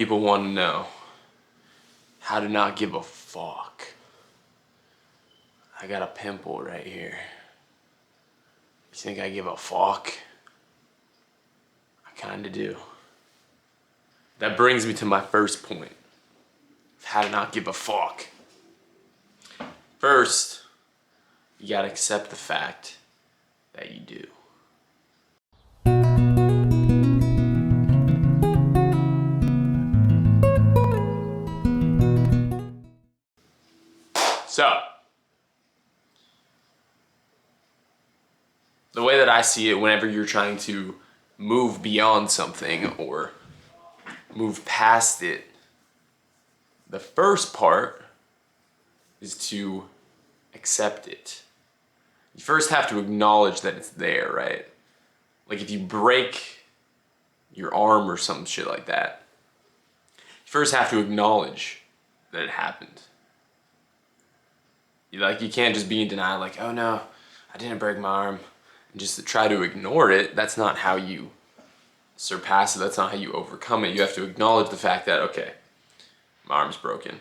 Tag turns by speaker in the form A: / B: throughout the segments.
A: People want to know how to not give a fuck. I got a pimple right here. You think I give a fuck? I kinda do. That brings me to my first point of how to not give a fuck. First, you gotta accept the fact that you do. So, the way that I see it, whenever you're trying to move beyond something or move past it, the first part is to accept it. You first have to acknowledge that it's there, right? Like if you break your arm or some shit like that, you first have to acknowledge that it happened. You can't just be in denial like, oh no, I didn't break my arm, and just to try to ignore it. That's not how you surpass it. That's not how you overcome it. You have to acknowledge the fact that, okay, my arm's broken.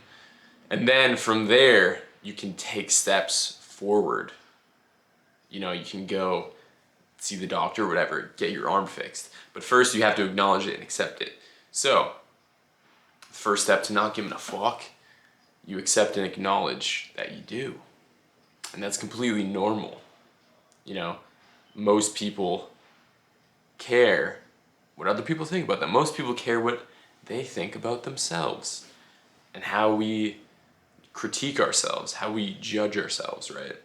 A: And then from there, you can take steps forward. You know, you can go see the doctor or whatever, get your arm fixed. But first you have to acknowledge it and accept it. So, first step to not giving a fuck, you accept and acknowledge that you do. And that's completely normal. You know, most people care what other people think about them. Most people care what they think about themselves and how we critique ourselves, how we judge ourselves, right?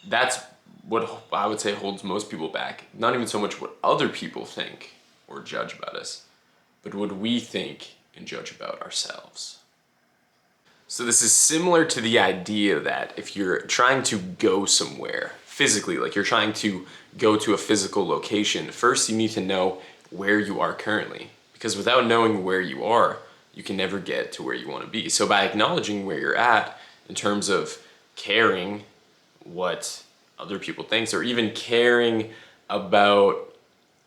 A: That's what I would say holds most people back. Not even so much what other people think or judge about us, but what we think and judge about ourselves. So this is similar to the idea that if you're trying to go somewhere physically, like you're trying to go to a physical location, first you need to know where you are currently. Because without knowing where you are, you can never get to where you want to be. So by acknowledging where you're at in terms of caring what other people think, or even caring about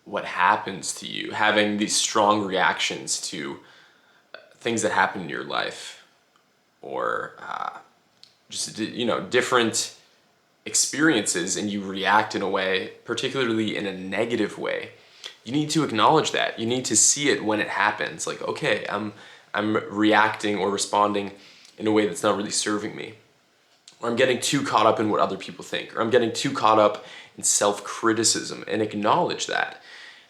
A: what happens to you, having these strong reactions to things that happen in your life, or just, you know, different experiences, and you react in a way, particularly in a negative way, you need to acknowledge that. You need to see it when it happens. Like, okay, I'm reacting or responding in a way that's not really serving me. Or I'm getting too caught up in what other people think. Or I'm getting too caught up in self-criticism, and acknowledge that.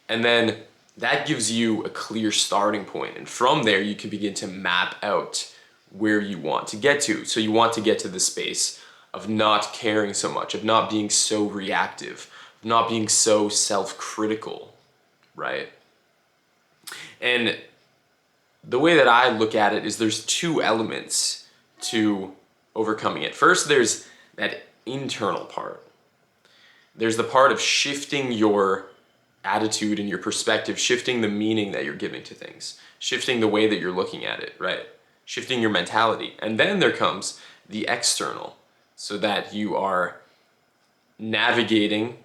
A: And then that gives you a clear starting point. And from there, you can begin to map out where you want to get to. So you want to get to the space of not caring so much, of not being so reactive, of not being so self-critical, right? And the way that I look at it is there's two elements to overcoming it. First, there's that internal part. There's the part of shifting your attitude and your perspective, shifting the meaning that you're giving to things, shifting the way that you're looking at it, right? Shifting your mentality. And then there comes the external, so that you are navigating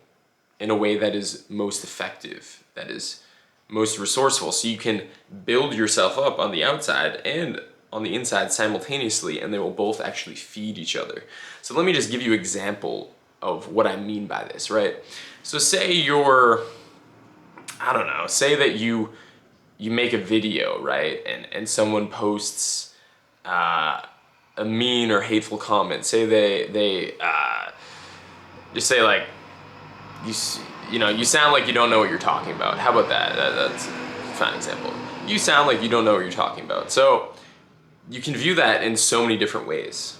A: in a way that is most effective, that is most resourceful, so you can build yourself up on the outside and on the inside simultaneously, and they will both actually feed each other. So let me just give you an example of what I mean by this, right? So say you're, I don't know, say that you make a video, right? And someone posts a mean or hateful comment. Say they just say like, you know, you sound like you don't know what you're talking about. How about that? That's a fine example. You sound like you don't know what you're talking about. So you can view that in so many different ways,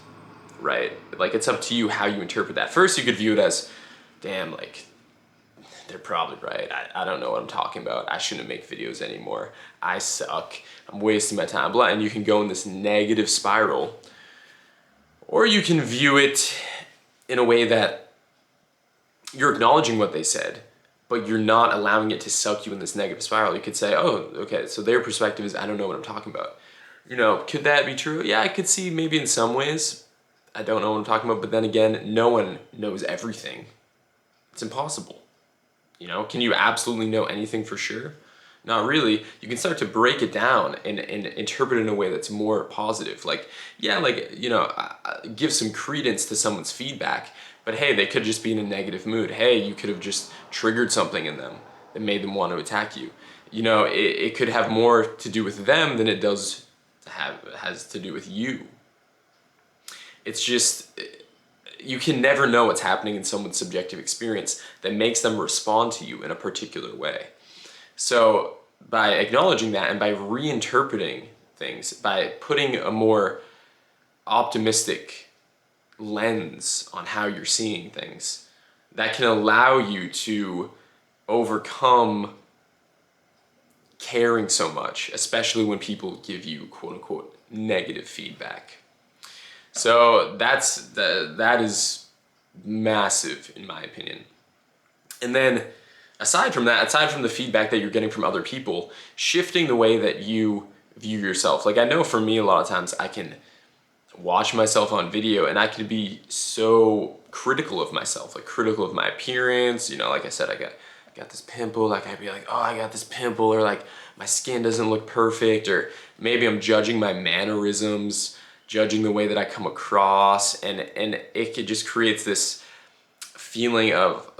A: right? Like, it's up to you how you interpret that. First, you could view it as, damn, like, they're probably right. I don't know what I'm talking about. I shouldn't make videos anymore. I suck. I'm wasting my time, blah. And you can go in this negative spiral. Or you can view it in a way that you're acknowledging what they said, but you're not allowing it to suck you in this negative spiral. You could say, oh, okay, so their perspective is, I don't know what I'm talking about. You know, could that be true? Yeah, I could see maybe in some ways. I don't know what I'm talking about, but then again, no one knows everything. It's impossible. You know, can you absolutely know anything for sure? Not really. You can start to break it down and interpret it in a way that's more positive. Like, yeah, like, give some credence to someone's feedback, but hey, they could just be in a negative mood. Hey, you could have just triggered something in them that made them want to attack you. It could have more to do with them than it has to do with you. It's just, you can never know what's happening in someone's subjective experience that makes them respond to you in a particular way. So by acknowledging that and by reinterpreting things, by putting a more optimistic lens on how you're seeing things, that can allow you to overcome caring so much, especially when people give you quote unquote negative feedback. So that is massive in my opinion. And then aside from the feedback that you're getting from other people, shifting the way that you view yourself. Like, I know for me, a lot of times I can watch myself on video and I can be so critical of myself, like critical of my appearance. Like I said, I got this pimple. Like, I'd be like, oh, I got this pimple, or like my skin doesn't look perfect, or maybe I'm judging my mannerisms, judging the way that I come across, and it just creates this feeling of,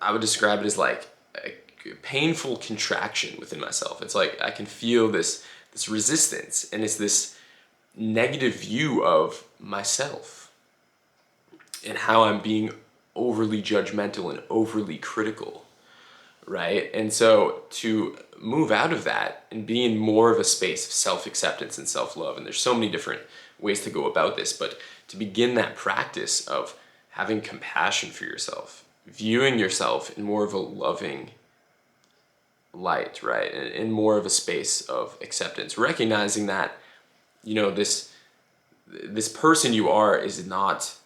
A: I would describe it as like a painful contraction within myself. It's like I can feel this resistance, and it's this negative view of myself and how I'm being overly judgmental and overly critical, right? And so to move out of that and be in more of a space of self-acceptance and self-love, and there's so many different ways to go about this, but to begin that practice of having compassion for yourself, viewing yourself in more of a loving light, right? In more of a space of acceptance, recognizing that, this person you are is not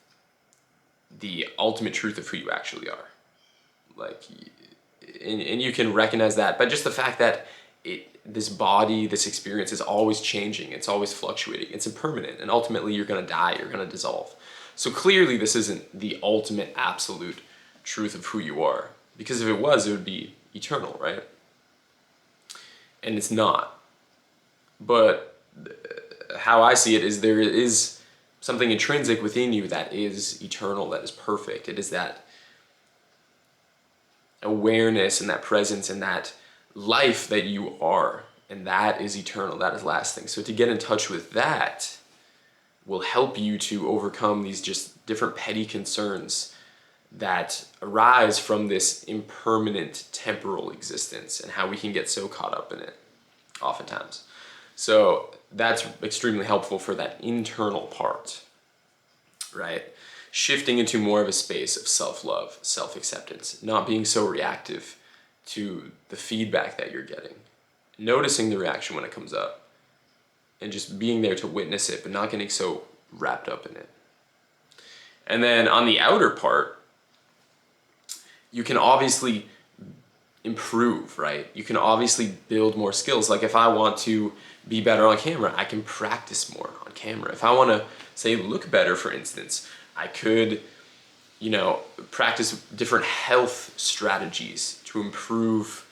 A: the ultimate truth of who you actually are. Like, and you can recognize that by just the fact that this body, this experience is always changing, it's always fluctuating, it's impermanent, and ultimately you're gonna die, you're gonna dissolve. So clearly this isn't the ultimate absolute truth of who you are, because if it was, it would be eternal, right? And it's not. But how I see it is there is something intrinsic within you that is eternal, that is perfect. It is that awareness and that presence and that life that you are, and that is eternal, that is lasting. So to get in touch with that will help you to overcome these just different petty concerns that arise from this impermanent temporal existence and how we can get so caught up in it oftentimes. So that's extremely helpful for that internal part, right? Shifting into more of a space of self-love, self-acceptance, not being so reactive to the feedback that you're getting, noticing the reaction when it comes up, and just being there to witness it, but not getting so wrapped up in it. And then on the outer part, you can obviously improve, right? You can obviously build more skills. Like, if I want to be better on camera, I can practice more on camera. If I want to, say, look better, for instance, I could, practice different health strategies to improve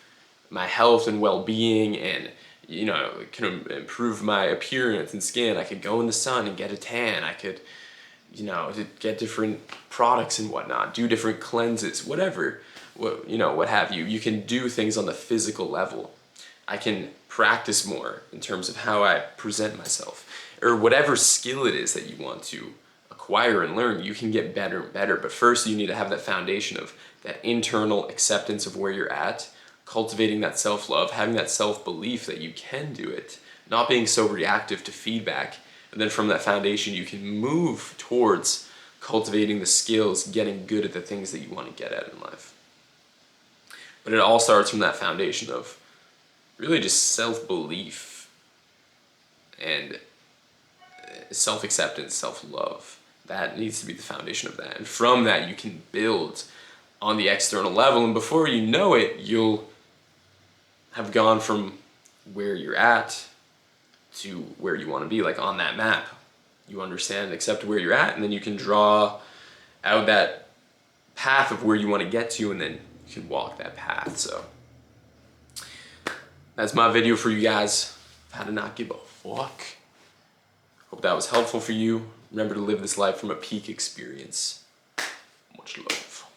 A: my health and well-being, and, can improve my appearance and skin. I could go in the sun and get a tan. I could, to get different products and whatnot, do different cleanses, whatever, what have you. You can do things on the physical level. I can practice more in terms of how I present myself, or whatever skill it is that you want to acquire and learn. You can get better and better, but first you need to have that foundation of that internal acceptance of where you're at, cultivating that self-love, having that self-belief that you can do it, not being so reactive to feedback. And then from that foundation, you can move towards cultivating the skills, getting good at the things that you want to get at in life. But it all starts from that foundation of really just self-belief and self-acceptance, self-love. That needs to be the foundation of that. And from that, you can build on the external level. And before you know it, you'll have gone from where you're at to where you want to be, like on that map. You understand and accept where you're at, and then you can draw out that path of where you want to get to, and then you can walk that path. So That's my video for you guys. How to not give a fuck. Hope that was helpful for you. Remember to live this life from a peak experience. Much love.